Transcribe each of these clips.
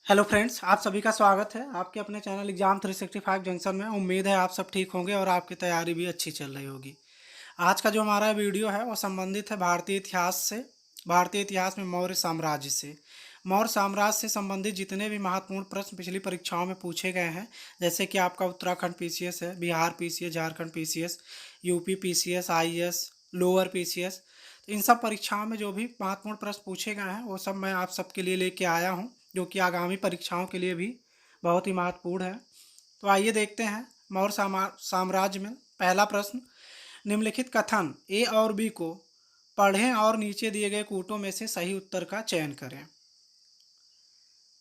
Hello friends, आप सभी का स्वागत है आपके अपने चैनल एग्जाम 365 जंक्शन में। उम्मीद है आप सब ठीक होंगे और आपकी तैयारी भी अच्छी चल रही होगी। आज का जो हमारा वीडियो है वो संबंधित है भारतीय इतिहास से। भारतीय इतिहास में मौर्य साम्राज्य से। मौर्य साम्राज्य से संबंधित जितने भी महत्वपूर्ण प्रश्न पिछली परीक्षाओं में पूछे गए हैं, जैसे कि आपका उत्तराखंड पीसीएस है, Bihar PCS, Jharkhand PCS, UP PCS, IAS, lower PCS, तो इन सब परीक्षाओं में जो भी महत्वपूर्ण प्रश्न पूछे गए हैं वो सब मैं आप सबके लिए लेके आया हूँ, जो कि आगामी परीक्षाओं के लिए भी बहुत ही महत्वपूर्ण है। तो आइए देखते हैं मौर्य साम्राज्य में पहला प्रश्न। निम्नलिखित कथन ए और बी को पढ़ें और नीचे दिए गए कूटों में से सही उत्तर का चयन करें।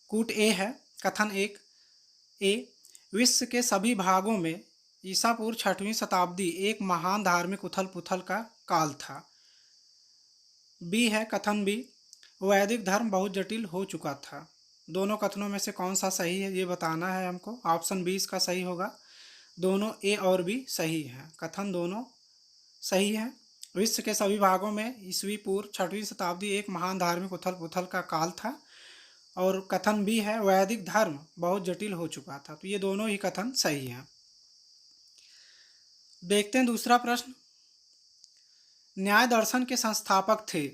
कूट ए है, कथन एक ए, विश्व के सभी भागों में ईसा पूर्व 6वीं शताब्दी एक महान धार्मिक उथल पुथल का काल था। बी है, कथन बी, वैदिक धर्म बहुत जटिल हो चुका था। दोनों कथनों में से कौन सा सही है ये बताना है हमको। ऑप्शन बी इसका सही होगा। दोनों ए और बी सही हैं, कथन दोनों सही है। विश्व के सभी भागों में ईसवी पूर्व 6वीं शताब्दी एक महान धार्मिक उथल पुथल का काल था। और कथन बी है, वैदिक धर्म बहुत जटिल हो चुका था। तो ये दोनों ही कथन सही हैं। देखते हैं दूसरा प्रश्न। न्याय दर्शन के संस्थापक थे।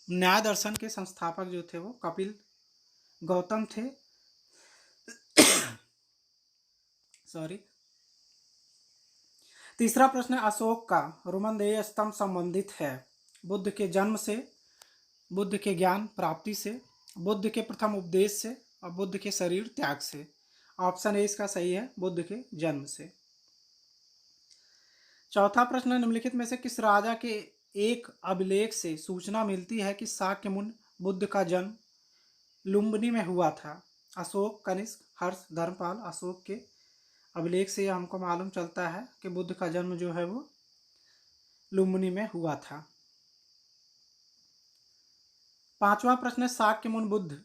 न्याय दर्शन के संस्थापक जो थे वो कपिल गौतम थे। सॉरी। तीसरा प्रश्न है, अशोक का रुमनदेय स्तंभ संबंधित है बुद्ध के जन्म से, बुद्ध के ज्ञान प्राप्ति से, बुद्ध के प्रथम उपदेश से और बुद्ध के शरीर त्याग से। ऑप्शन ए इसका सही है, बुद्ध के जन्म से। चौथा प्रश्न, निम्नलिखित में से किस राजा के एक अभिलेख से सूचना मिलती है कि शाक्य मुनि बुद्ध का जन्म लुम्बिनी में हुआ था। अशोक, कनिष्क, हर्ष, धर्मपाल। अशोक के अभिलेख से हमको मालूम चलता है कि बुद्ध का जन्म जो है वो लुम्बिनी में हुआ था। पांचवा प्रश्न है, शाक्य मुनि बुद्ध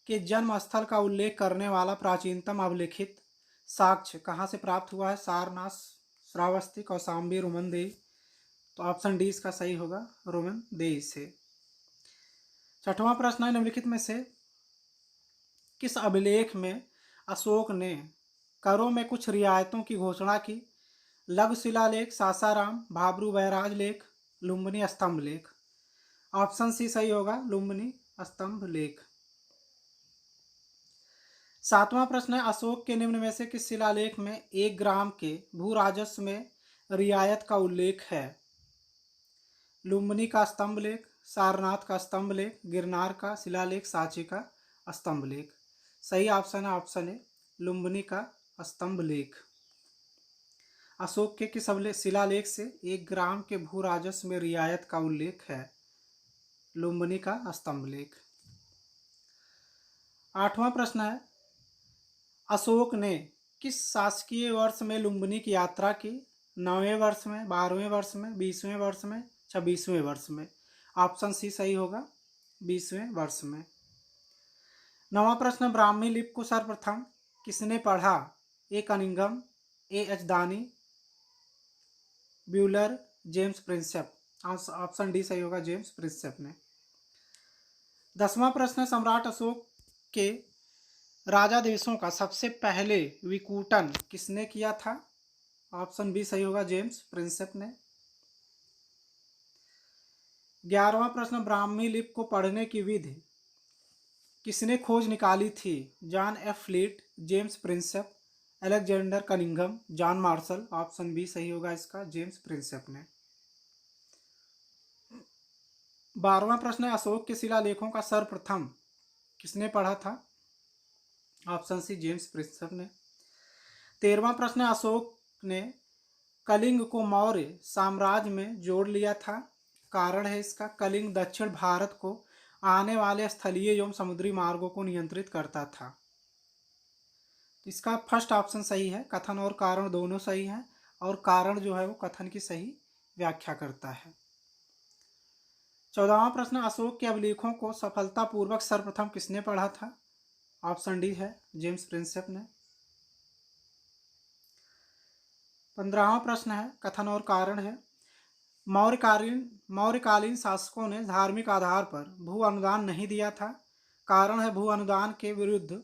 के जन्म स्थल का उल्लेख करने वाला प्राचीनतम अभिलिखित साक्ष्य कहाँ से प्राप्त हुआ है। सारनाथ, श्रावस्ती, कौशाम्बी, रुमनदेही। तो ऑप्शन डी इसका सही होगा, रुमनदेही से। छठवां प्रश्न है, निम्नलिखित में से किस अभिलेख में अशोक ने करों में कुछ रियायतों की घोषणा की। लघु शिलालेख, सासाराम, भाब्रू बैराज लेख, लुम्बिनी स्तंभ लेख। ऑप्शन सी सही होगा, लुम्बिनी स्तंभ लेख। सातवां प्रश्न है, अशोक के निम्न में से किस शिलालेख में 1 ग्राम के भू राजस्व में रियायत का उल्लेख है। लुम्बिनी का स्तंभ लेख, सारनाथ का स्तंभ लेख, गिरनार का शिलालेख, सांची का स्तंभ लेख। सही ऑप्शन है ऑप्शन ए, लुम्बिनी का स्तंभ लेख। अशोक के किस शिलालेख से 1 ग्राम के भू राजस्व में रियायत का उल्लेख है। लुम्बिनी का स्तंभ लेख। आठवां प्रश्न है, अशोक ने किस शासकीय वर्ष में लुम्बिनी की यात्रा की। 9वें वर्ष में, 12वें वर्ष में, 20वें वर्ष में, 26वें वर्ष में। ऑप्शन सी सही होगा, 20वें वर्ष में। 9वां प्रश्न, ब्राह्मी लिपि को सर्वप्रथम किसने पढ़ा। ए कनिंघम, ए एचदानी, ब्यूलर, जेम्स प्रिंसेप। ऑप्शन डी सही होगा, जेम्स प्रिंसेप ने। 10वां प्रश्न, सम्राट अशोक के राजा देशों का सबसे पहले विकूटन किसने किया था। ऑप्शन बी सही होगा, जेम्स प्रिंसेप ने। 11वां प्रश्न, ब्राह्मी लिपि को पढ़ने की विधि किसने खोज निकाली थी। John F Fleet, James Prinsep, Alexander Cunningham, John Marshall. Option B सही होगा इसका, जेम्स प्रिंसेप ने। 12वां प्रश्न है, अशोक के शिलालेखों का सर्वप्रथम किसने पढ़ा था। ऑप्शन सी, जेम्स प्रिंसेप ने। 13वां प्रश्न है, अशोक ने कलिंग को मौर्य साम्राज्य में जोड़ लिया था। कारण है इसका, कलिंग दक्षिण भारत को आने वाले स्थलीय एवं समुद्री मार्गों को नियंत्रित करता था। इसका फर्स्ट ऑप्शन सही है, कथन और कारण दोनों सही हैं और कारण जो है वो कथन की सही व्याख्या करता है। 14वां प्रश्न, अशोक के अभिलेखों को सफलतापूर्वक सर्वप्रथम किसने पढ़ा था। ऑप्शन डी है, जेम्स प्रिंसेप ने। 15वां प्रश्न है, कथन और कारण है, मौर्यकालीन शासकों ने धार्मिक आधार पर भू अनुदान नहीं दिया था। कारण है भू अनुदान के विरुद्ध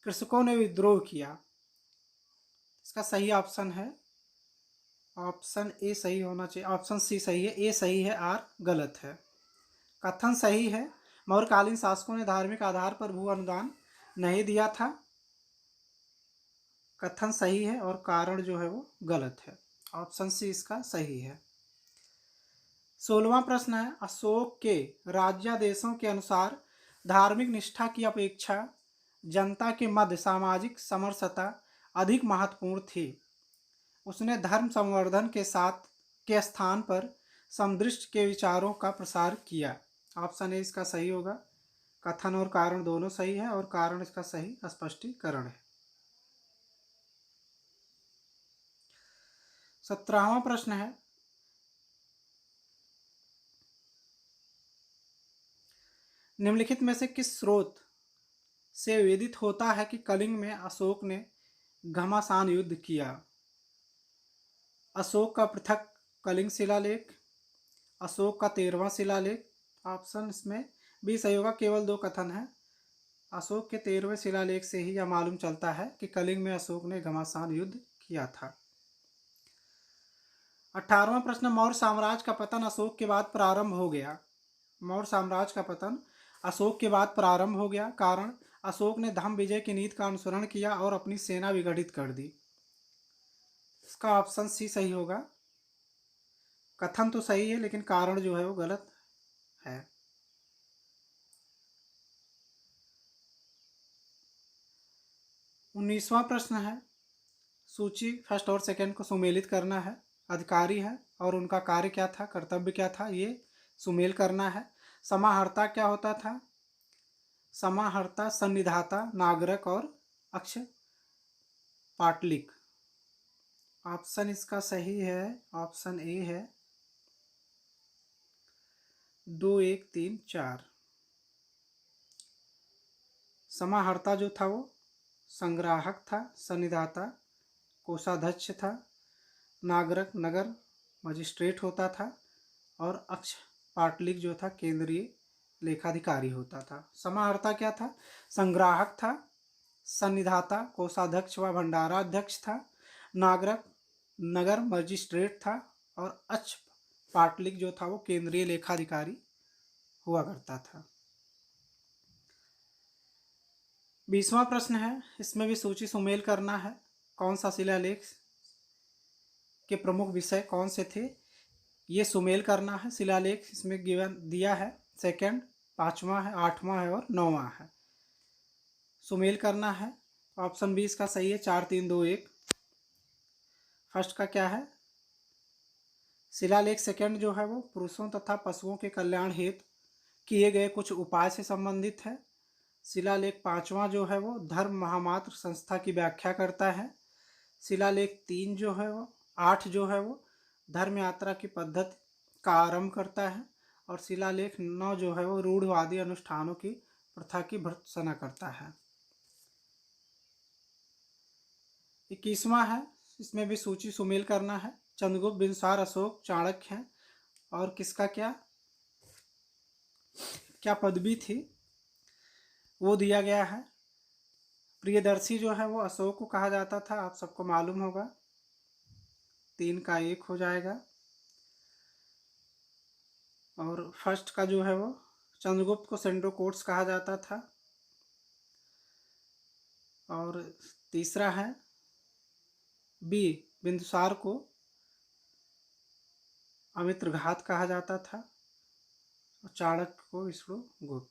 कृषकों ने विद्रोह किया। इसका सही ऑप्शन है ऑप्शन ए सही होना चाहिए, ऑप्शन सी सही है, ए सही है, आर गलत है। कथन सही है, मौर्यकालीन शासकों ने धार्मिक आधार पर भू अनुदान नहीं दिया था। कथन सही है और कारण जो है वो गलत है। ऑप्शन सी इसका सही है। 16वां प्रश्न है, अशोक के राज्यादेशों के अनुसार धार्मिक निष्ठा की अपेक्षा जनता के मध्य सामाजिक समरसता अधिक महत्वपूर्ण थी। उसने धर्म संवर्धन के साथ के स्थान पर समदृष्टि के विचारों का प्रसार किया। ऑप्शन ए इसका सही होगा। कथन और कारण दोनों सही है और कारण इसका सही स्पष्टीकरण है। 17वां प्रश्न है, निम्नलिखित में से किस स्रोत से वेदित होता है कि कलिंग में अशोक ने घमासान युद्ध किया? अशोक का पृथक कलिंग शिलालेख, अशोक का 13वां शिलालेख। ऑप्शन इसमें भी सही होगा, केवल दो कथन है। अशोक के 13वें शिलालेख से ही यह मालूम चलता है कि कलिंग में अशोक ने घमासान युद्ध किया था। 18वां प्रश्न, मौर्य साम्राज्य का पतन अशोक के बाद प्रारंभ हो गया। मौर्य साम्राज्य का पतन अशोक के बाद प्रारंभ हो गया। कारण, अशोक ने धम्म विजय की नीति का अनुसरण किया और अपनी सेना विघटित कर दी। इसका ऑप्शन सी सही होगा। कथन तो सही है लेकिन कारण जो है वो गलत है। 19वां प्रश्न है, सूची फर्स्ट और सेकंड को सुमेलित करना है। अधिकारी है और उनका कार्य क्या था, कर्तव्य क्या था, ये सुमेल करना है। समाहर्ता क्या होता था? समाहर्ता सन्निधाता, नागरक और अक्ष पाटलिक। ऑप्शन इसका सही है, ऑप्शन ए है। 2 1 3 4। समाहर्ता जो था वो संग्राहक था, सन्निधाता कोषाध्यक्ष था, नागरक नगर मजिस्ट्रेट होता था और अक्ष पाटलिक जो था केंद्रीय लेखाधिकारी होता था। समाहर्ता क्या था? संग्राहक था, सन्निधाता कोषाध्यक्ष व भंडाराध्यक्ष था, नागरक नगर मजिस्ट्रेट था और अक्ष पाटलिक जो था वो केंद्रीय लेखाधिकारी हुआ करता था। 20वां प्रश्न है, इसमें भी सूची सुमेल करना है। कौन सा शिलालेख के प्रमुख विषय कौन से थे, ये सुमेल करना है। शिलालेख इसमें गिवन दिया है, सेकंड, 5वां है, 8वां है और 9वां है। सुमेल करना है। ऑप्शन बी इसका सही है, 4 3 2 1। फर्स्ट का क्या है? शिलालेख सेकंड जो है वो पुरुषों तथा पशुओं के कल्याण हेतु किए गए कुछ उपाय से संबंधित है। शिलालेख 5वां जो है वो धर्म महामात्र संस्था की व्याख्या करता है। शिलालेख 3 जो है वो 8 जो है वो धर्म यात्रा की पद्धति का आरंभ करता है और शिलालेख 9 जो है वो रूढ़वादी अनुष्ठानों की प्रथा की भर्त्सना करता है। 21वां है, इसमें भी सूची सुमेल करना है। चंद्रगुप्त, बिंदुसार, अशोक, चाणक्य हैं और किसका क्या क्या पदवी थी वो दिया गया है। प्रियदर्शी जो है वो अशोक को कहा जाता था, आप सबको मालूम होगा। 3 का 1 हो जाएगा। और फर्स्ट का जो है वो चंद्रगुप्त को सेंड्रोकोट्स कहा जाता था। और तीसरा है बी, बिंदुसार को अमित्रघात कहा जाता था और चाणक्य को विष्णुगुप्त।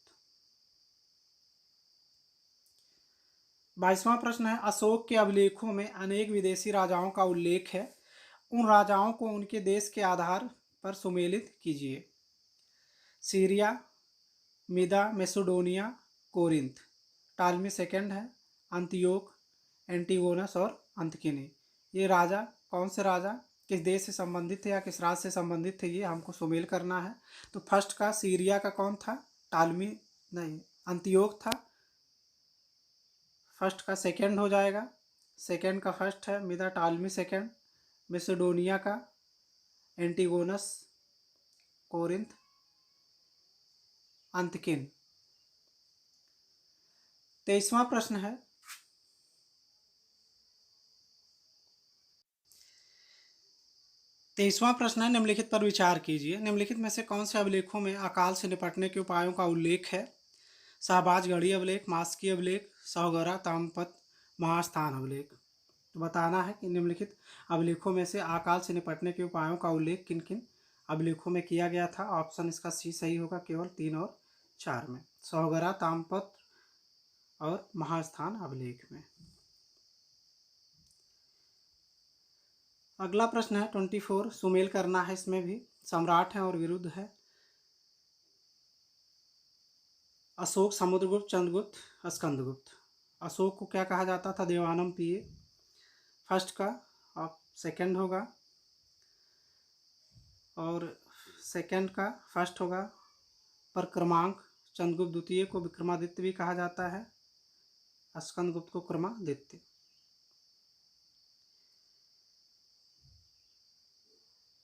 22वां प्रश्न है, अशोक के अभिलेखों में अनेक विदेशी राजाओं का उल्लेख है। उन राजाओं को उनके देश के आधार पर सुमेलित कीजिए। Syria, Media, Macedonia, Corinth. Ptolemy second है, अंतियोक, एंटीगोनस और अंतकिनी। ये राजा कौन से राजा किस देश से संबंधित थे या किस राज्य से संबंधित थे, ये हमको सुमेल करना है। तो फर्स्ट का सीरिया का कौन था? टालमी नहीं, अंतियोक था। फर्स्ट का सेकंड हो जाएगा। सेकंड का फर्स्ट है मिदा, टालमी सेकंड। मेसिडोनिया का एंटीगोनस, कोरिंथ, अंतकिन। 23वां प्रश्न है, निम्नलिखित पर विचार कीजिए। निम्नलिखित में से कौन से अभिलेखों में अकाल से निपटने के उपायों का उल्लेख है? शाहबाजगढ़ी अभिलेख, मास्की अभिलेख, सहोगरा, तामपत, महास्थान अभिलेख। तो बताना है कि निम्नलिखित अभिलेखों में से अकाल से निपटने के उपायों का उल्लेख किन किन अभिलेखों में किया गया था। ऑप्शन इसका सी सही होगा, केवल 3 और 4 में, सहोगरा, तामपत और महास्थान अभिलेख में। अगला प्रश्न है 24, सुमेल करना है, इसमें भी सम्राट है और विरुद्ध है। अशोक, समुद्रगुप्त, चंद्रगुप्त, स्कंदगुप्त। अशोक को क्या कहा जाता था? देवानम पिए फर्स्ट का, अब सेकंड होगा, और सेकंड का फर्स्ट होगा पर क्रमांक। चंद्रगुप्त द्वितीय को विक्रमादित्य भी कहा जाता है, स्कंदगुप्त को क्रमादित्य।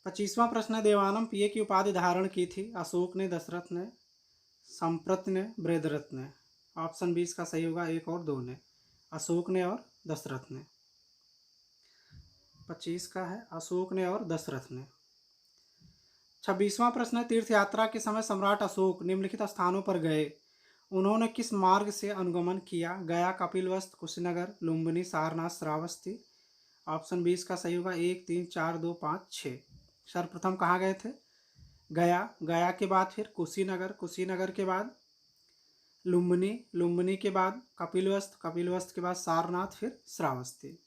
25वां प्रश्न है, देवानम पिए की उपाधि धारण की थी अशोक ने, दशरथ ने, संप्रत ने, बृहद्रथ ने। ऑप्शन 20 का सही होगा, 1 और 2 ने, अशोक ने और दशरथ ने। 25 का है अशोक ने और दशरथ ने। 26वां प्रश्न है, तीर्थ यात्रा के समय सम्राट अशोक निम्नलिखित स्थानों पर गए, उन्होंने किस मार्ग से अनुगमन किया? गया, कपिलवस्तु, कुशीनगर, लुम्बिनी, सारनाथ, श्रावस्ती। ऑप्शन 20 का सही होगा, 1, 3, 4, 2, 5, 6। सर्वप्रथम कहाँ गए थे? गया, गया के बाद फिर कुशीनगर, कुशीनगर के बाद लुम्बिनी, लुम्बिनी के बाद कपिलवस्तु, कपिलवस्तु के बाद सारनाथ, फिर श्रावस्ती।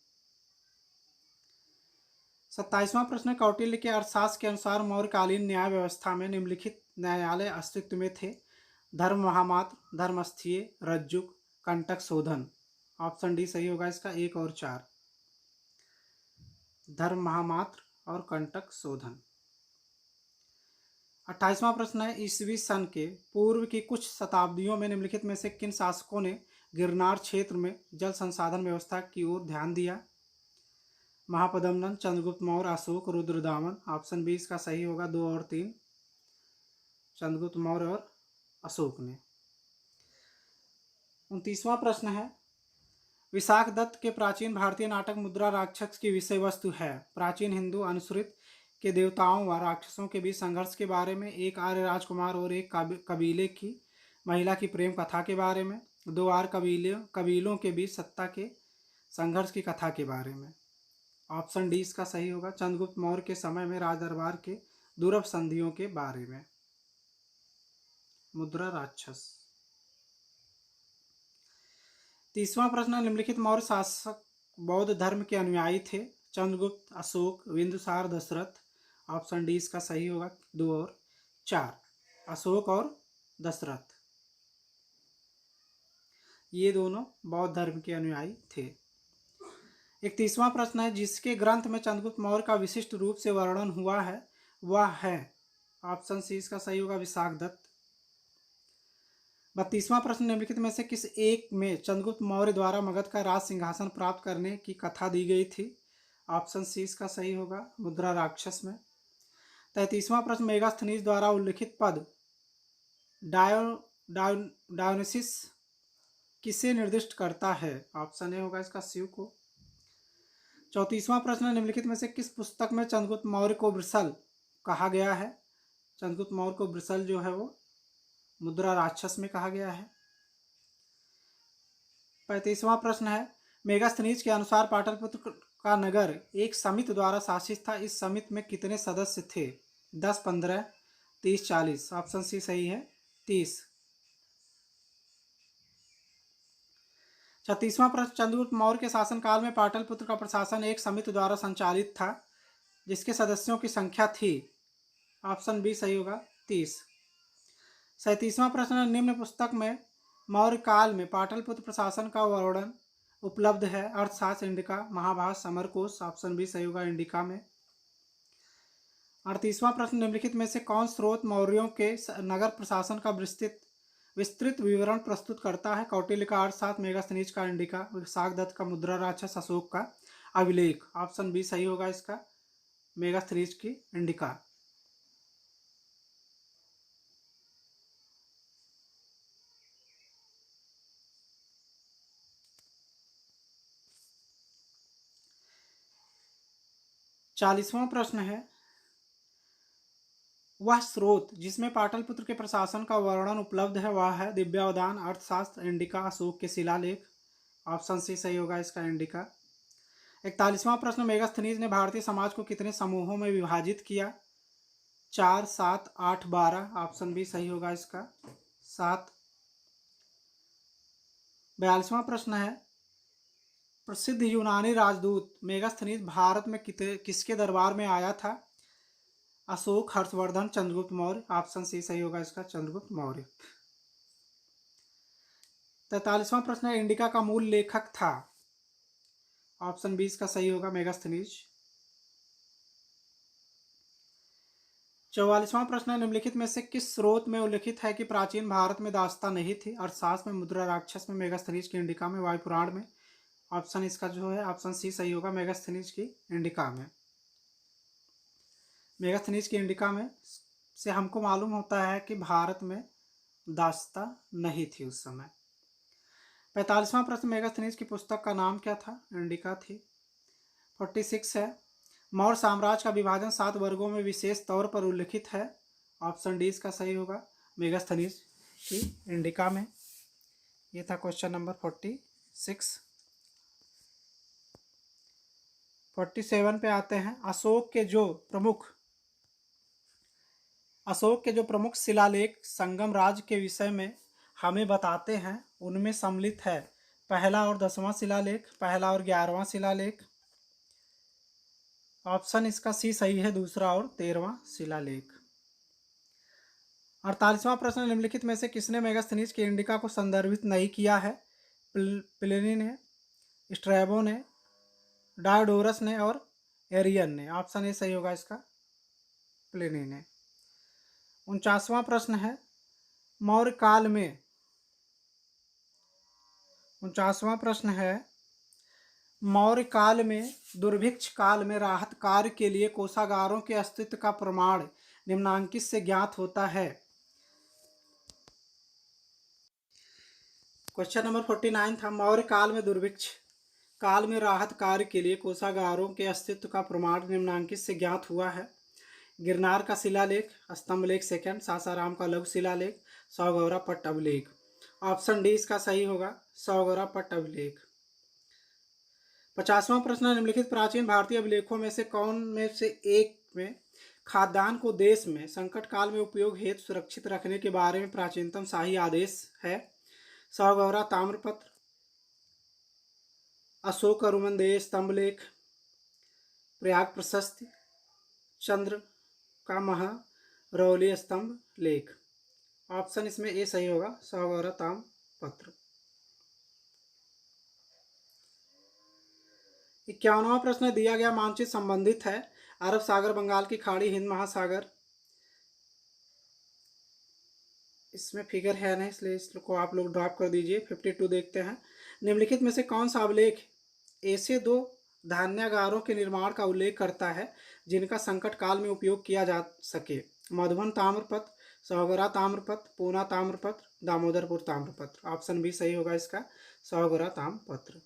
27वां प्रश्न, कौटिल्य के अर्थशास्त्र के अनुसार मौर्यकालीन न्याय व्यवस्था में निम्नलिखित न्यायालय अस्तित्व में थे? धर्म महामात्र, धर्मस्थीय, रज्जुक, कंटक शोधन। ऑप्शन डी सही होगा इसका, 1 और 4, धर्म महामात्र और कंटक शोधन। 28वां प्रश्न है, ईसवी सन के पूर्व की कुछ शताब्दियों में निम्नलिखित में से किन शासकों ने गिरनार क्षेत्र में जल संसाधन व्यवस्था की ओर ध्यान दिया? महापद्मनंद, चंद्रगुप्त मौर्य, अशोक, रुद्रदामन। ऑप्शन 20 का सही होगा, 2 और 3, चंद्रगुप्त मौर्य और अशोक ने। 29वां प्रश्न है, विशाख दत्त के प्राचीन भारतीय नाटक मुद्रा राक्षस की विषय वस्तु है? प्राचीन हिंदू अनुसृत के देवताओं व राक्षसों के बीच संघर्ष के बारे में, एक आर्य राजकुमार और एक कबीले की महिला की प्रेम कथा के बारे में, 2 आर्य कबीलों के बीच सत्ता के संघर्ष की कथा के बारे में। ऑप्शन डी इसका सही होगा, चंद्रगुप्त मौर्य के समय में राजदरबार के दुर्लभ संधियों के बारे में, मुद्रा राक्षस। 30वां प्रश्न, निम्नलिखित मौर्य शासक बौद्ध धर्म के अनुयायी थे? चंद्रगुप्त, अशोक, बिंदुसार, दशरथ। ऑप्शन डी इसका सही होगा, 2 और 4, अशोक और दशरथ, ये दोनों बौद्ध धर्म के अनुयायी थे। 31वां प्रश्न है, जिसके ग्रंथ में चंद्रगुप्त मौर्य का विशिष्ट रूप से वर्णन हुआ है वह है? ऑप्शन सी इसका सही होगा, विशाख दत्त। 32वां प्रश्न, निम्नलिखित में से किस एक में चंद्रगुप्त मौर्य द्वारा मगध का राज सिंहासन प्राप्त करने की कथा दी गई थी? ऑप्शन सी इसका सही होगा, मुद्रा राक्षस में। 33वां प्रश्न, मेगास्थनीज द्वारा उल्लिखित पद डायोनिसिस किसे निर्दिष्ट करता है? ऑप्शन ए होगा इसका, शिव को। 34वां प्रश्न, निम्नलिखित में से किस पुस्तक में चंद्रगुप्त मौर्य को वृषल कहा गया है? चंद्रगुप्त मौर्य को वृषल जो है वो मुद्रा राक्षस में कहा गया है। 35वां प्रश्न है, मेगास्थनीज के अनुसार पाटलिपुत्र का नगर एक समिति द्वारा शासित था, इस समिति में कितने सदस्य थे? 10, 15, 30, 40। ऑप्शन सी सही है, 30। 36वां प्रश्न, चंद्रगुप्त मौर्य के शासनकाल में पाटलिपुत्र का प्रशासन एक समिति द्वारा संचालित था, जिसके सदस्यों की संख्या थी? ऑप्शन बी सही होगा, 30। 37वां प्रश्न, निम्न पुस्तक में मौर्य काल में पाटलिपुत्र प्रशासन का वर्णन उपलब्ध है? Arthashastra, Indica, Mahabhashya, Amarkosh. Option B सही होगा, इंडिका में। 38वां प्रश्न, निम्नलिखित में से कौन स्रोत मौर्यों के नगर प्रशासन का विस्तृत विवरण प्रस्तुत करता है? कौटिल्य का अर्थशास्त्र, मेगास्थनीज का इंडिका, विशाख दत्त का मुद्रा राक्षस, अशोक का अभिलेख। ऑप्शन बी सही होगा इसका, मेगास्थनीज की इंडिका। 40वां प्रश्न है, वह स्रोत जिसमें पाटलिपुत्र के प्रशासन का वर्णन उपलब्ध है वह है दिव्यावदान, अर्थशास्त्र, इंडिका, अशोक के शिलालेख। ऑप्शन सी सही होगा इसका, इंडिका। 41वां प्रश्न, मेगास्थनीज ने भारतीय समाज को कितने समूहों में विभाजित किया? 4, 7, 8, 12। ऑप्शन बी सही होगा इसका, 7। 42वां प्रश्न है, प्रसिद्ध यूनानी राजदूत मेगास्थनीज भारत में किसके दरबार में आया था? अशोक, हर्षवर्धन, चंद्रगुप्त मौर्य। ऑप्शन सी सही होगा इसका, चंद्रगुप्त मौर्य। 43वां प्रश्न है, इंडिका का मूल लेखक था? ऑप्शन बी इसका सही होगा, मेगास्थनीज। 44वां प्रश्न है, निम्नलिखित में से किस स्रोत में उल्लिखित है कि प्राचीन भारत में दास्तां नहीं थी? अर्थशास्त्र में, मुद्रा राक्षस में, मेगास्थनीज की इंडिका में, वायु पुराण में। ऑप्शन इसका जो है ऑप्शन सी सही होगा, मेगास्थनीज की इंडिका में। मेगास्थनीज की इंडिका में से हमको मालूम होता है कि भारत में दास्तां नहीं थी उस समय। 45वां प्रश्न, मेगास्थनीज की पुस्तक का नाम क्या था? इंडिका थी। 46 है, मौर्य साम्राज्य का विभाजन 7 वर्गों में विशेष तौर पर उल्लिखित है। ऑप्शन डी इसका सही होगा, मेगास्थनीज की इंडिका में। ये था क्वेश्चन नंबर 46। 47 पे आते हैं, अशोक के जो प्रमुख शिलालेख संगम राज्य के विषय में हमें बताते हैं उनमें सम्मिलित है पहला और 10वां शिलालेख, पहला और 11वां शिलालेख। ऑप्शन इसका सी सही है, दूसरा और 13वां शिलालेख। 48वां प्रश्न, निम्नलिखित में से किसने मेगास्थनीज की इंडिका को संदर्भित नहीं किया है? प्लिनी ने, स्ट्रैबो ने, डायोडोरस ने और एरियन ने। ऑप्शन ए सही होगा इसका, प्लिनी ने। 49वां प्रश्न है, मौर्य काल में 49वां प्रश्न है, मौर्य काल में दुर्भिक्ष काल में राहत कार्य के लिए कोषागारों के अस्तित्व का प्रमाण निम्नांकित से ज्ञात होता है? क्वेश्चन नंबर 49 था, मौर्य काल में दुर्भिक्ष काल में राहत कार्य के लिए कोषागारों के अस्तित्व का प्रमाण निम्नांकित से ज्ञात हुआ है? गिरनार का शिलालेख, स्तंभलेख सेकंड, सासाराम का लघु शिलालेख, सौगौरा पट्ट अभिलेख। ऑप्शन डी इसका सही होगा, सौगौरा पट्ट अभिलेख। 50वां प्रश्न, निम्नलिखित प्राचीन भारतीय अभिलेखों में से कौन में से एक में खाद्यान्न को देश में संकट काल में उपयोग हेतु सुरक्षित रखने के बारे में प्राचीनतम शाही आदेश है? सौगौरा ताम्रपत्र, अशोक अरुमंदेय स्तंभलेख, प्रयाग प्रशस्ति, चंद्र का महारौली स्तंभ लेख। ऑप्शन इसमें ए सही होगा, सौगौरा ताम्रपत्र। 51वां प्रश्न, दिया गया मानचित्र संबंधित है अरब सागर, बंगाल की खाड़ी, हिंद महासागर। इसमें फिगर है नहीं इसलिए इसको आप लोग ड्रॉप कर दीजिए। 52 देखते हैं, निम्नलिखित में से कौन सा अभिलेख ऐसे 2 धान्यागारों के निर्माण का उल्लेख करता है जिनका संकट काल में उपयोग किया जा सके? मधुबन ताम्रपत्र, सौगौरा ताम्रपत्र, पूना ताम्रपत्र, दामोदरपुर ताम्रपत्र। ऑप्शन बी सही होगा इसका, सौगौरा ताम्रपत्र।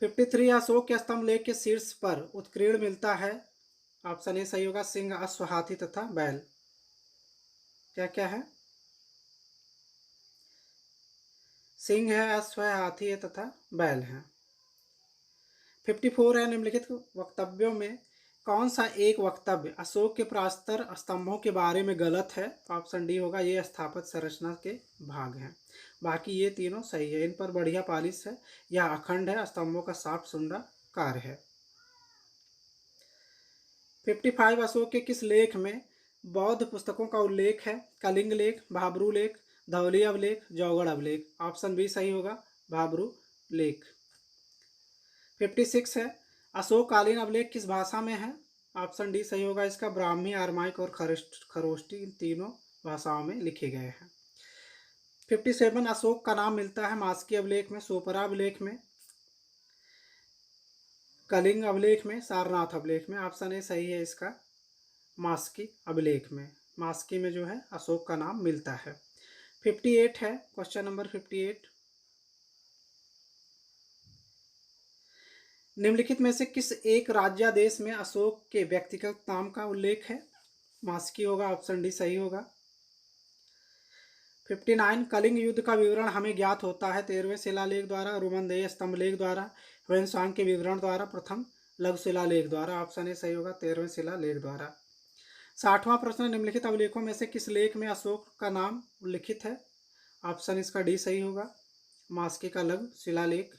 53, अशोक के स्तंभ लेख के शीर्ष पर उत्कीर्ण मिलता है? ऑप्शन ए सही होगा, सिंह, अश्व, हाथी तथा बैल। क्या क्या है? सिंह है, अश्व है, हाथी है तथा बैल है। 54 है, निम्नलिखित वक्तव्यों में कौन सा एक वक्तव्य अशोक के प्रास्तर स्तंभों के बारे में गलत है? ऑप्शन डी होगा, ये स्थापत्य संरचना के भाग हैं, बाकी ये तीनों सही है। इन पर बढ़िया पालिश है, यह अखंड है, स्तंभों का साफ सुंदर कार्य है। 55, अशोक के किस लेख में बौद्ध पुस्तकों का उल्लेख है? कलिंग लेख, भाब्रू लेख, धौली अभिलेख, जौगढ़ अभिलेख। ऑप्शन बी सही होगा, भाब्रू लेख। 56 है, अशोककालीन अभिलेख किस भाषा में है? ऑप्शन डी सही होगा इसका, ब्राह्मी, अरमाइक और खरोष्टी, इन तीनों भाषाओं में लिखे गए हैं। 57, अशोक का नाम मिलता है मास्की अभिलेख में, सोपरा अभिलेख में, कलिंग अभिलेख में, सारनाथ अभिलेख में। ऑप्शन ए सही है इसका, मास्की अभिलेख में। मास्की में जो है अशोक का नाम मिलता है। 58 है, क्वेश्चन नंबर 58, निम्नलिखित में से किस एक राज्यादेश में अशोक के व्यक्तिगत नाम का उल्लेख है? मास्की होगा, ऑप्शन डी सही होगा। 59 कलिंग युद्ध का विवरण हमें ज्ञात होता है 13वें शिलालेख द्वारा, रोमनदेय स्तंभ लेख द्वारा, ह्वेनसांग के विवरण द्वारा, प्रथम लघु शिलालेख द्वारा। ऑप्शन ए सही होगा, 13वें शिलालेख द्वारा। 60वां प्रश्न, निम्नलिखित अभिलेखों में से किस लेख में अशोक का नाम उल्लिखित है? ऑप्शन इसका डी सही होगा, मास्की का लघु शिलालेख।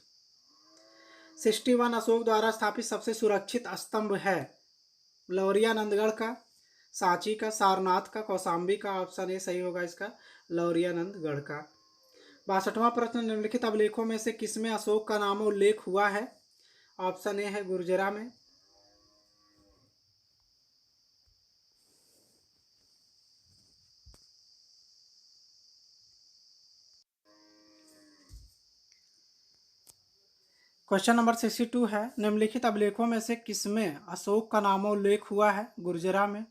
61 अशोक द्वारा स्थापित सबसे सुरक्षित स्तंभ है? लौरिया नंदगढ़ का, सांची का, सारनाथ का, कौशाम्बी का। ऑप्शन ए सही होगा इसका, लौरिया नंदगढ़ का। 62वां प्रश्न, निम्नलिखित अभिलेखों में से किसमें अशोक का नाम उल्लेख हुआ है? ऑप्शन ए है गुर्जरा में। क्वेश्चन नंबर 62 है, निम्नलिखित अभिलेखों में से किसमें अशोक का नाम उल्लेख हुआ है? गुर्जरा में,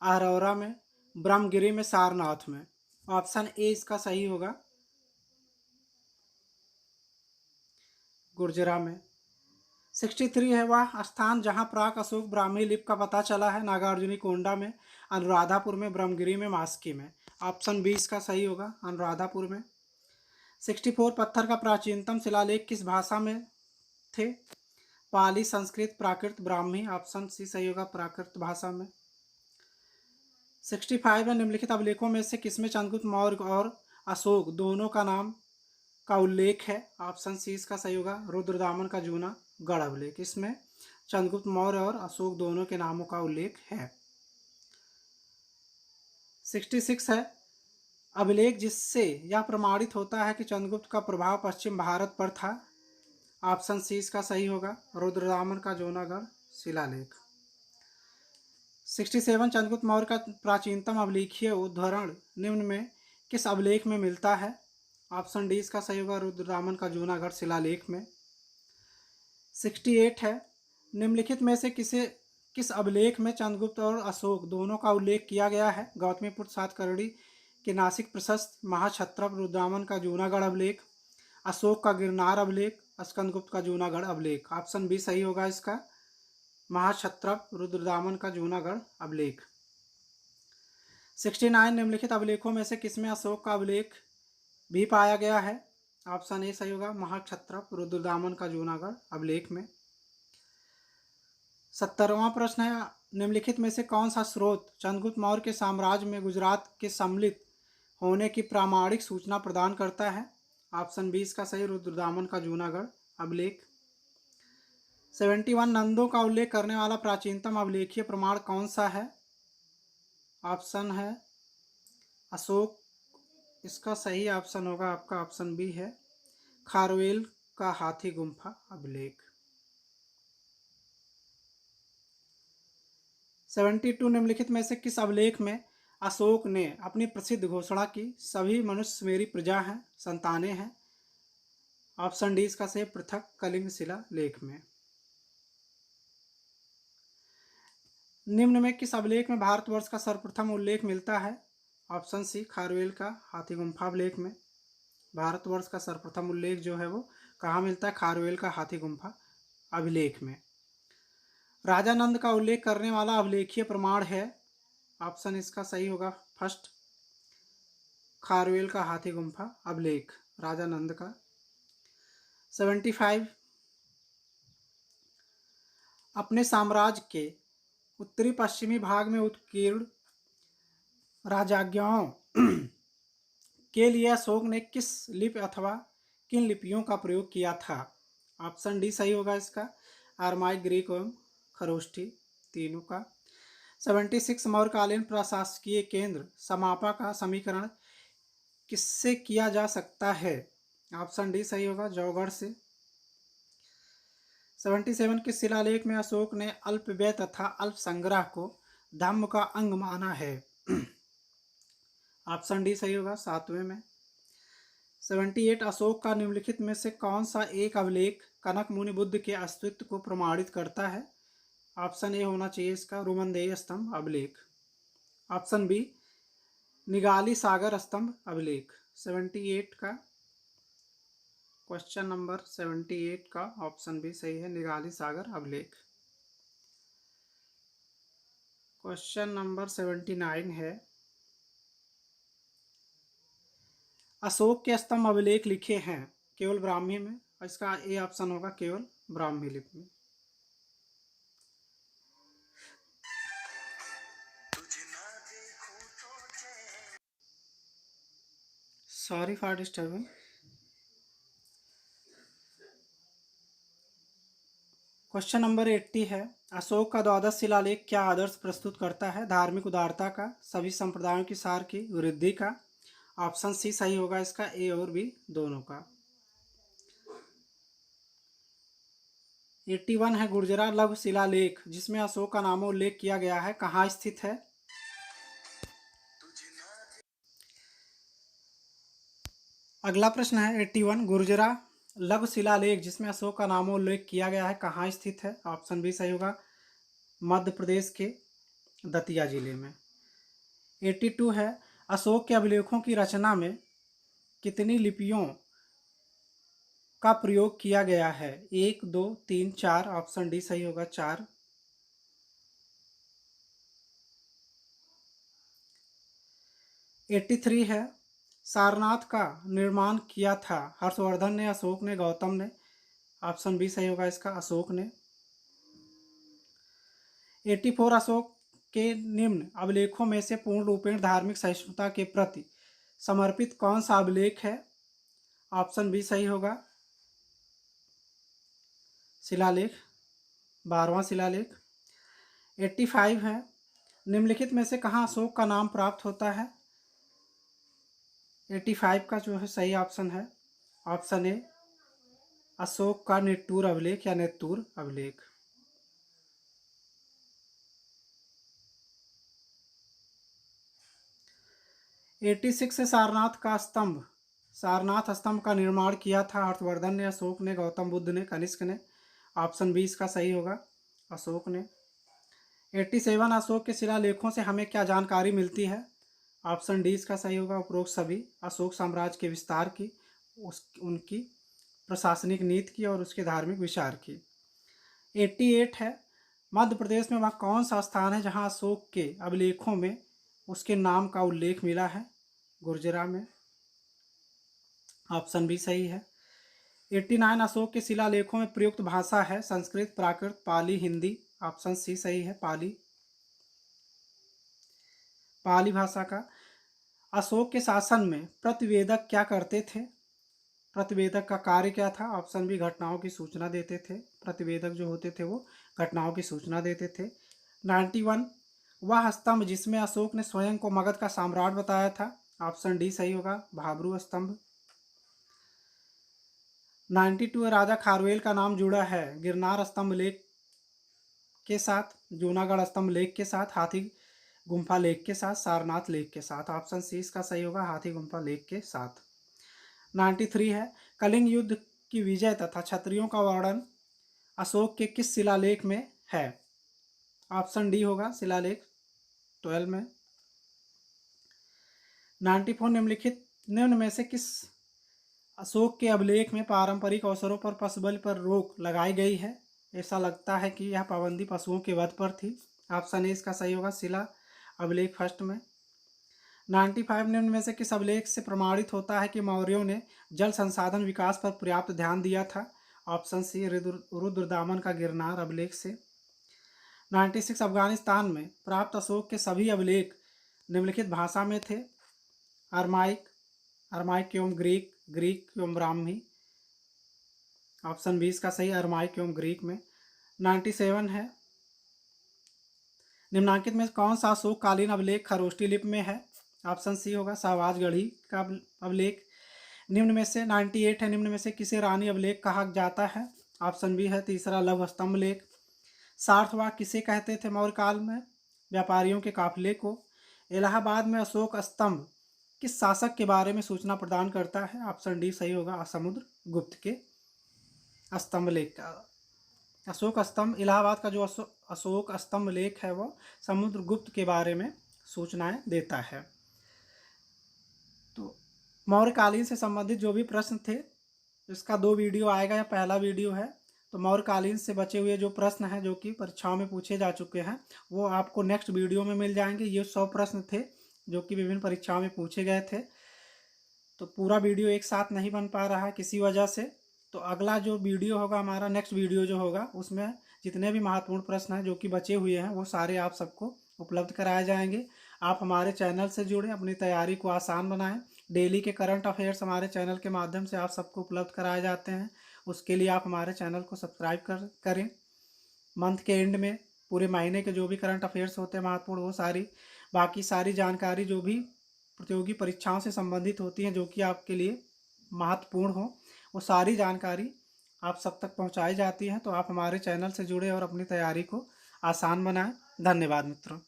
अहरौरा में, ब्रह्मगिरी में, सारनाथ में। ऑप्शन ए इसका सही होगा, गुर्जरा में। 63 है, वह स्थान जहां प्राक अशोक ब्राह्मी लिपि का पता चला है? नागार्जुनी कोंडा में, अनुराधापुर में, ब्रह्मगिरी में, मास्की में। ऑप्शन बी इसका सही होगा, अनुराधापुर में। 64 पत्थर का प्राचीनतम शिलालेख किस भाषा में थे? पाली, संस्कृत, प्राकृत, ब्राह्मी। ऑप्शन सी सही होगा, प्राकृत भाषा में। 65 है, निम्नलिखित अभिलेखों में से किसमें चंद्रगुप्त मौर्य और अशोक दोनों का नाम का उल्लेख है? ऑप्शन सी इसका सही होगा, रुद्रदामन का जूना गढ़ अभिलेख। इसमें चंद्रगुप्त मौर्य और अशोक दोनों के नामों का उल्लेख है। 66 है, अभिलेख जिससे यह प्रमाणित होता है कि चंद्रगुप्त का प्रभाव पश्चिम भारत पर था? ऑप्शन सी इसका सही होगा, रुद्रदामन का जूनागढ़ शिलालेख। 67 चंद्रगुप्त मौर्य का प्राचीनतम अभिलेखीय उद्धरण निम्न में किस अभिलेख में मिलता है? ऑप्शन डी इसका सही होगा, रुद्रदामन का जूनागढ़ शिलालेख में। 68 है, निम्नलिखित में से किस अभिलेख में चंद्रगुप्त और अशोक दोनों का उल्लेख किया गया है? गौतमीपुत्र सातकर्णी के नासिक प्रशस्त, महाक्षत्रप रुद्रदामन का जूनागढ़ अभिलेख, अशोक का गिरनार अभिलेख, स्कंदगुप्त का जूनागढ़ अभिलेख। ऑप्शन बी सही होगा इसका, महाक्षत्रप रुद्रदामन का जूनागढ़ अभिलेख। 69 निम्नलिखित अभिलेखों में से किसमें अशोक का अभिलेख भी पाया गया है? ऑप्शन ए सही होगा, महाक्षत्रप रुद्रदामन का जूनागढ़ अभिलेख में। 70वां प्रश्न है, निम्नलिखित में से कौन सा स्रोत चंद्रगुप्त मौर्य के साम्राज्य में गुजरात के सम्मिलित होने की प्रामाणिक सूचना प्रदान करता है? ऑप्शन बी इसका सही, रुद्रदामन का जूनागढ़ अभिलेख। 71 नंदों का उल्लेख करने वाला प्राचीनतम अभिलेखीय प्रमाण कौन सा है? ऑप्शन है अशोक, इसका सही ऑप्शन होगा आपका ऑप्शन बी है, खारवेल का हाथी गुम्फा अभिलेख। 72 निम्नलिखित में से किस अभिलेख में अशोक ने अपनी प्रसिद्ध घोषणा की, सभी मनुष्य मेरी प्रजा हैं, संतानें हैं? ऑप्शन डी इसका सही, पृथक कलिंग शिला लेख में। निम्न में किस अभिलेख में भारतवर्ष का सर्वप्रथम उल्लेख मिलता है? ऑप्शन सी, खारवेल का हाथी गुम्फा अभिलेख में। भारतवर्ष का सर्वप्रथम उल्लेख जो है वो कहाँ मिलता है? खारवेल का हाथी गुम्फा अभिलेख में। राजा नंद का उल्लेख करने वाला अभिलेखीय प्रमाण है? ऑप्शन इसका सही होगा फर्स्ट, खारवेल का हाथी गुम्फा अभिलेख, राजा नंद का। 75 अपने साम्राज्य के उत्तरी पश्चिमी भाग में उत्कीर्ण राजज्ञाओं के लिए अशोक ने किस लिपि अथवा किन लिपियों का प्रयोग किया था? ऑप्शन डी सही होगा इसका, आरमाइक, ग्रीक एवं खरोष्ठी तीनों का। 76 मौर्यकालीन प्रशासकीय केंद्र समापा का समीकरण किससे किया जा सकता है? ऑप्शन डी सही होगा, जौगढ़ से। 77 के शिलालेख में अशोक ने अल्पव्यय तथा अल्प संग्रह को धम्म का अंग माना है? ऑप्शन डी सही होगा, 7वें में। 78 अशोक का निम्नलिखित में से कौन सा एक अभिलेख कनक मुनि बुद्ध के अस्तित्व को प्रमाणित करता है? ऑप्शन ए होना चाहिए इसका, रोमनदेय स्तंभ अभिलेख। ऑप्शन बी, निगाली सागर स्तंभ अभिलेख। 78 का क्वेश्चन नंबर 78 का ऑप्शन भी सही है, निगाली सागर अभिलेख। क्वेश्चन नंबर 79 है, अशोक के स्तंभ अभिलेख लिखे हैं केवल ब्राह्मी में। इसका ए ऑप्शन होगा केवल ब्राह्मी लिपि में। Sorry for disturbing. Question number 80 है, अशोक का द्वादश शिलालेख क्या आदर्श प्रस्तुत करता है? धार्मिक उदारता का, सभी संप्रदायों की सार की वृद्धि का। ऑप्शन सी सही होगा इसका, ए और बी दोनों का। 81 है, गुर्जरा लघु शिलालेख जिसमें अशोक का नामोल्लेख किया गया है, कहाँ स्थित है? अगला प्रश्न है 81, गुर्जरा लघु शिलालेख जिसमें अशोक का नामोल्लेख किया गया है, कहाँ स्थित है? ऑप्शन बी सही होगा, मध्य प्रदेश के दतिया जिले में। 82 है, अशोक के अभिलेखों की रचना में कितनी लिपियों का प्रयोग किया गया है? 1, 2, 3, 4। ऑप्शन डी सही होगा, 4। 83 है, सारनाथ का निर्माण किया था हर्षवर्धन ने, अशोक ने, गौतम ने। ऑप्शन बी सही होगा इसका, अशोक ने। 84, अशोक के निम्न अभिलेखों में से पूर्ण रूपेण धार्मिक सहिष्णुता के प्रति समर्पित कौन सा अभिलेख है? ऑप्शन बी सही होगा, शिलालेख, 12वां शिलालेख। 85 है, निम्नलिखित में से कहाँ अशोक का नाम प्राप्त होता है? 85 का जो है सही ऑप्शन है, ऑप्शन ए, अशोक का निट्टूर अभिलेख या नेत्तूर अभिलेख। 86 से सारनाथ का स्तंभ, सारनाथ स्तंभ का निर्माण किया था हर्षवर्धन ने, अशोक ने, गौतम बुद्ध ने, कनिष्क ने। ऑप्शन बी इसका सही होगा, अशोक ने। 87, अशोक के शिलालेखों से हमें क्या जानकारी मिलती है? ऑप्शन डी इसका सही होगा, उपरोक्त सभी। अशोक साम्राज्य के विस्तार की, उनकी प्रशासनिक नीति की और उसके धार्मिक विचार की। 88 है, मध्य प्रदेश में वह कौन सा स्थान है जहां अशोक के अभिलेखों में उसके नाम का उल्लेख मिला है? गुर्जरा में। ऑप्शन बी सही है। 89, अशोक के शिलालेखों में प्रयुक्त भाषा है संस्कृत, प्राकृत, पाली, हिंदी। ऑप्शन सी सही है, पाली, पाली भाषा का। अशोक के शासन में प्रतिवेदक क्या करते थे? प्रतिवेदक का कार्य क्या था? ऑप्शन बी, घटनाओं की सूचना देते थे। प्रतिवेदक जो होते थे वो घटनाओं की सूचना देते थे। 91, वह स्तंभ जिसमें अशोक ने स्वयं को मगध का सम्राट बताया था। ऑप्शन डी सही होगा, भाबरू स्तंभ। 92, राजा खारवेल का नाम जुड़ा है गिरनार स्तंभ लेख के साथ, जूनागढ़ स्तंभ लेख के साथ, हाथी गुम्फा लेख के साथ, सारनाथ लेख के साथ। ऑप्शन सी इसका सही होगा, हाथी गुम्फा लेख के साथ। 93 है, कलिंग युद्ध की विजय तथा क्षत्रियों का वर्णन अशोक के किस शिलालेख में है? ऑप्शन डी होगा, शिलालेख 12 में। 94, निम्न में से किस अशोक के अभिलेख में पारंपरिक अवसरों पर पशुबलि पर रोक लगाई गई है? ऐसा लगता है कि यह पाबंदी पशुओं के वध पर थी। ऑप्शन ए इसका सही होगा, शिला अभिलेख फर्स्ट में। 95, निम्न में से किस अभिलेख से प्रमाणित होता है कि मौर्यों ने जल संसाधन विकास पर पर्याप्त ध्यान दिया था? ऑप्शन सी, रुद्रदामन का गिरनार अभिलेख से। 96, अफगानिस्तान में प्राप्त अशोक के सभी अभिलेख निम्नलिखित भाषा में थे। अरमाइक, अरमाइक एवं ग्रीक, ग्रीक एवं ब्राह्मी। ऑप्शन बी इसका सही, अरमाइक एवं ग्रीक में। 97 है, निम्नांकित में कौन सा अशोक कालीन अभिलेख खरोष्टी लिपि में है? ऑप्शन सी होगा, शाहबाजगढ़ी का अभिलेख। निम्न में से 98 है, निम्न में से किसे रानी अभिलेख कहा जाता है? ऑप्शन बी है, तीसरा लघु स्तंभ लेख। सार्थवाक किसे कहते थे मौर्य काल में? व्यापारियों के काफिले को। इलाहाबाद में अशोक स्तंभ किस शासक के बारे में सूचना प्रदान करता है? ऑप्शन डी सही होगा, समुद्र गुप्त के स्तंभ लेख का। अशोक स्तंभ, इलाहाबाद का जो अशोक स्तंभ लेख है वो समुद्रगुप्त के बारे में सूचनाएं देता है। तो मौर्यकालीन से संबंधित जो भी प्रश्न थे इसका 2 वीडियो आएगा, या पहला वीडियो है। तो मौर्यकालीन से बचे हुए जो प्रश्न हैं जो कि परीक्षाओं में पूछे जा चुके हैं, वो आपको नेक्स्ट वीडियो में मिल जाएंगे। ये 100 प्रश्न थे जो कि विभिन्न परीक्षाओं में पूछे गए थे। तो पूरा वीडियो एक साथ नहीं बन पा रहा है किसी वजह से। तो अगला जो वीडियो होगा हमारा, नेक्स्ट वीडियो जो होगा, उसमें जितने भी महत्वपूर्ण प्रश्न हैं जो कि बचे हुए हैं वो सारे आप सबको उपलब्ध कराए जाएंगे। आप हमारे चैनल से जुड़ें, अपनी तैयारी को आसान बनाएं। डेली के करंट अफेयर्स हमारे चैनल के माध्यम से आप सबको उपलब्ध कराए जाते हैं। उसके लिए आप हमारे चैनल को सब्सक्राइब करें। मंथ के एंड में पूरे महीने के जो भी करंट अफेयर्स होते हैं महत्वपूर्ण, वो सारी, बाकी सारी जानकारी जो भी प्रतियोगी परीक्षाओं से संबंधित होती हैं जो कि आपके लिए महत्वपूर्ण हो, वो सारी जानकारी आप सब तक पहुंचाई जाती है। तो आप हमारे चैनल से जुड़े और अपनी तैयारी को आसान बनाएं। धन्यवाद मित्रों।